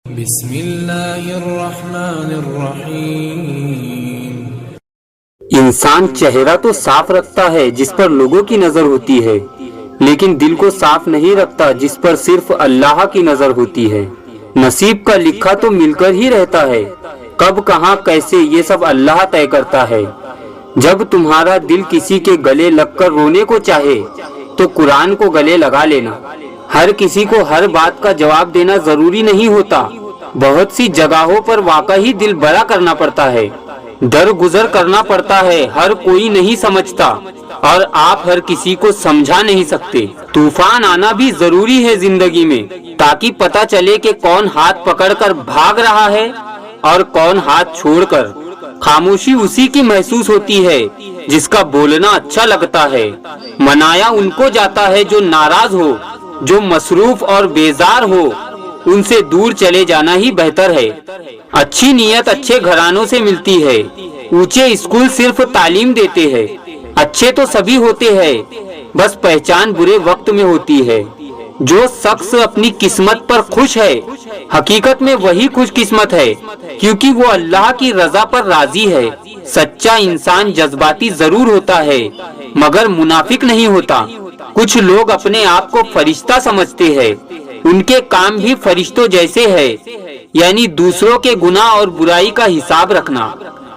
بسم اللہ الرحمن الرحیم۔ انسان چہرہ تو صاف رکھتا ہے جس پر لوگوں کی نظر ہوتی ہے، لیکن دل کو صاف نہیں رکھتا جس پر صرف اللہ کی نظر ہوتی ہے۔ نصیب کا لکھا تو مل کر ہی رہتا ہے، کب کہاں کیسے یہ سب اللہ طے کرتا ہے۔ جب تمہارا دل کسی کے گلے لگ کر رونے کو چاہے تو قرآن کو گلے لگا لینا۔ ہر کسی کو ہر بات کا جواب دینا ضروری نہیں ہوتا، بہت سی جگہوں پر واقعی دل بڑا کرنا پڑتا ہے، درگزر کرنا پڑتا ہے، ہر کوئی نہیں سمجھتا اور آپ ہر کسی کو سمجھا نہیں سکتے۔ طوفان آنا بھی ضروری ہے زندگی میں، تاکہ پتہ چلے کہ کون ہاتھ پکڑ کر بھاگ رہا ہے اور کون ہاتھ چھوڑ کر۔ خاموشی اسی کی محسوس ہوتی ہے جس کا بولنا اچھا لگتا ہے۔ منایا ان کو جاتا ہے جو ناراض ہو، جو مصروف اور بیزار ہو، ان سے دور چلے جانا ہی بہتر ہے۔ اچھی نیت اچھے گھرانوں سے ملتی ہے، اونچے اسکول صرف تعلیم دیتے ہیں۔ اچھے تو سبھی ہوتے ہیں، بس پہچان برے وقت میں ہوتی ہے۔ جو شخص اپنی قسمت پر خوش ہے، حقیقت میں وہی خوش قسمت ہے، کیونکہ وہ اللہ کی رضا پر راضی ہے۔ سچا انسان جذباتی ضرور ہوتا ہے مگر منافق نہیں ہوتا۔ کچھ لوگ اپنے آپ کو فرشتہ سمجھتے ہیں، ان کے کام بھی فرشتوں جیسے ہے، یعنی دوسروں کے گناہ اور برائی کا حساب رکھنا۔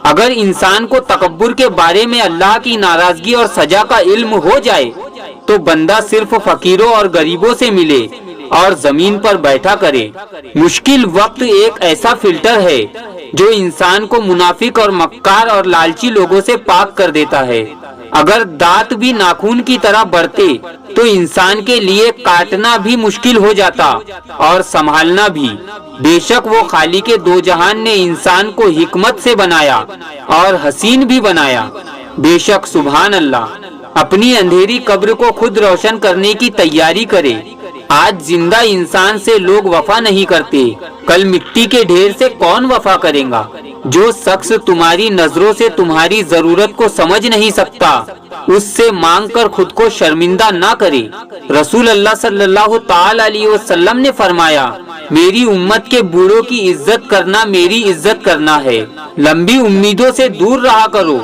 اگر انسان کو تکبر کے بارے میں اللہ کی ناراضگی اور سزا کا علم ہو جائے تو بندہ صرف فقیروں اور غریبوں سے ملے اور زمین پر بیٹھا کرے۔ مشکل وقت ایک ایسا فلٹر ہے جو انسان کو منافق اور مکار اور لالچی لوگوں سے پاک کر دیتا ہے۔ اگر دانت بھی ناخن کی طرح بڑھتے تو انسان کے لیے کاٹنا بھی مشکل ہو جاتا اور سنبھالنا بھی۔ بے شک وہ خالق دو جہان نے انسان کو حکمت سے بنایا اور حسین بھی بنایا۔ بے شک سبحان اللہ، اپنی اندھیری قبر کو خود روشن کرنے کی تیاری کرے۔ آج زندہ انسان سے لوگ وفا نہیں کرتے، کل مٹی کے ڈھیر سے کون وفا کرے گا؟ جو شخص تمہاری نظروں سے تمہاری ضرورت کو سمجھ نہیں سکتا، اس سے مانگ کر خود کو شرمندہ نہ کرے۔ رسول اللہ صلی اللہ تعالی علیہ وسلم نے فرمایا، میری امت کے بوڑھوں کی عزت کرنا میری عزت کرنا ہے۔ لمبی امیدوں سے دور رہا کرو،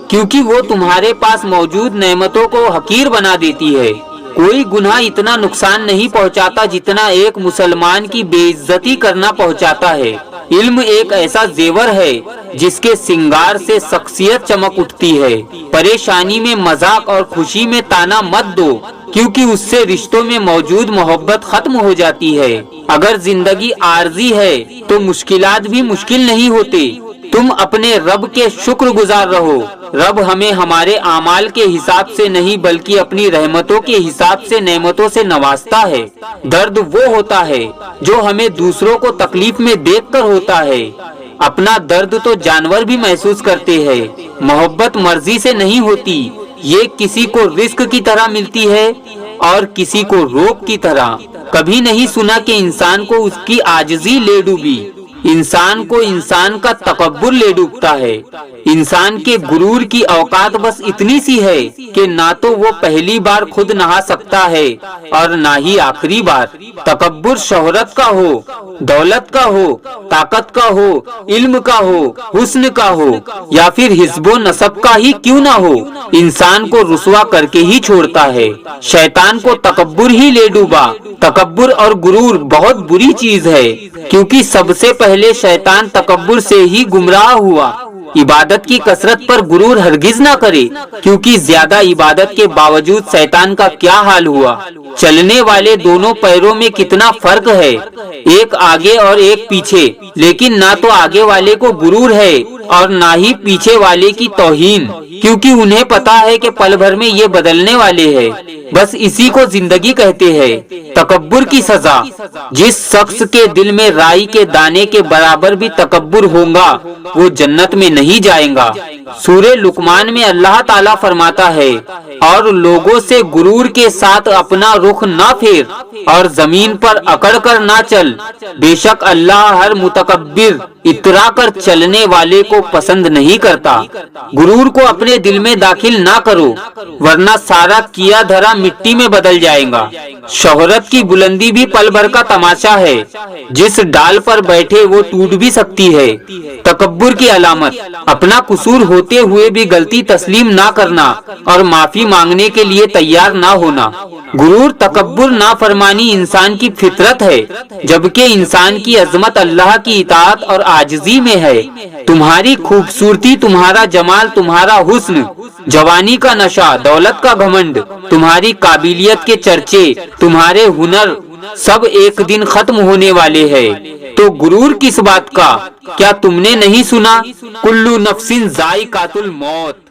کیونکہ وہ تمہارے پاس موجود نعمتوں کو حقیر بنا دیتی ہے۔ کوئی گناہ اتنا نقصان نہیں پہنچاتا جتنا ایک مسلمان کی بے عزتی کرنا پہنچاتا ہے۔ علم ایک ایسا زیور ہے جس کے سنگار سے شخصیت چمک اٹھتی ہے۔ پریشانی میں مذاق اور خوشی میں تانا مت دو، کیونکہ اس سے رشتوں میں موجود محبت ختم ہو جاتی ہے۔ اگر زندگی عارضی ہے تو مشکلات بھی مشکل نہیں ہوتے۔ تم اپنے رب کے شکر گزار رہو۔ رب ہمیں ہمارے اعمال کے حساب سے نہیں بلکہ اپنی رحمتوں کے حساب سے نعمتوں سے نوازتا ہے۔ درد وہ ہوتا ہے جو ہمیں دوسروں کو تکلیف میں دیکھ کر ہوتا ہے۔ اپنا درد تو جانور بھی محسوس کرتے ہیں۔ محبت مرضی سے نہیں ہوتی، یہ کسی کو رزق کی طرح ملتی ہے اور کسی کو روک کی طرح۔ کبھی نہیں سنا کہ انسان کو اس کی عاجزی لے ڈوبی، انسان کو انسان کا تکبر لے ڈوبتا ہے۔ انسان کے غرور کی اوقات بس اتنی سی ہے کہ نہ تو وہ پہلی بار خود نہا سکتا ہے اور نہ ہی آخری بار۔ تکبر شہرت کا ہو، دولت کا ہو، طاقت کا ہو، علم کا ہو، حسن کا ہو یا پھر حسب و نسب کا ہی کیوں نہ ہو، انسان کو رسوا کر کے ہی چھوڑتا ہے۔ شیطان کو تکبر ہی لے ڈوبا۔ تکبر اور غرور بہت بری چیز ہے، کیونکہ سب سے پہلے شیطان تکبر سے ہی گمراہ ہوا۔ عبادت کی کثرت پر غرور ہرگز نہ کرے، کیونکہ زیادہ عبادت کے باوجود شیطان کا کیا حال ہوا۔ چلنے والے دونوں پیروں میں کتنا فرق ہے، ایک آگے اور ایک پیچھے، لیکن نہ تو آگے والے کو غرور ہے اور نہ ہی پیچھے والے کی توہین، کیونکہ انہیں پتا ہے کہ پل بھر میں یہ بدلنے والے ہیں۔ بس اسی کو زندگی کہتے ہیں۔ تکبر کی سزا، جس شخص کے دل میں رائی کے دانے کے برابر بھی تکبر ہوگا وہ جنت میں نہیں جائے گا۔ سورہ لقمان میں اللہ تعالیٰ فرماتا ہے، اور لوگوں سے غرور کے ساتھ اپنا رخ نہ پھیر اور زمین پر اکڑ کر نہ چل، بے شک اللہ ہر متکبر اترا کر چلنے والے کو پسند نہیں کرتا۔ غرور کو اپنے اپنے دل میں داخل نہ کرو ورنہ سارا کیا دھرا مٹی میں بدل جائے گا۔ شہرت کی بلندی بھی پل بھر کا تماشا ہے، جس ڈال پر بیٹھے وہ ٹوٹ بھی سکتی ہے۔ تکبر کی علامت اپنا قصور ہوتے ہوئے بھی غلطی تسلیم نہ کرنا اور معافی مانگنے کے لیے تیار نہ ہونا۔ غرور، تکبر، نافرمانی انسان کی فطرت ہے، جبکہ انسان کی عظمت اللہ کی اطاعت اور عاجزی میں ہے۔ تمہاری خوبصورتی، تمہارا جمال، تمہارا حسن، جوانی کا نشہ، دولت کا گھمنڈ، تمہاری قابلیت کے چرچے، تمہارے ہنر، سب ایک دن ختم ہونے والے ہیں۔ تو غرور کس بات کا؟ کیا تم نے نہیں سنا کلو نفس ذائقۃ الموت؟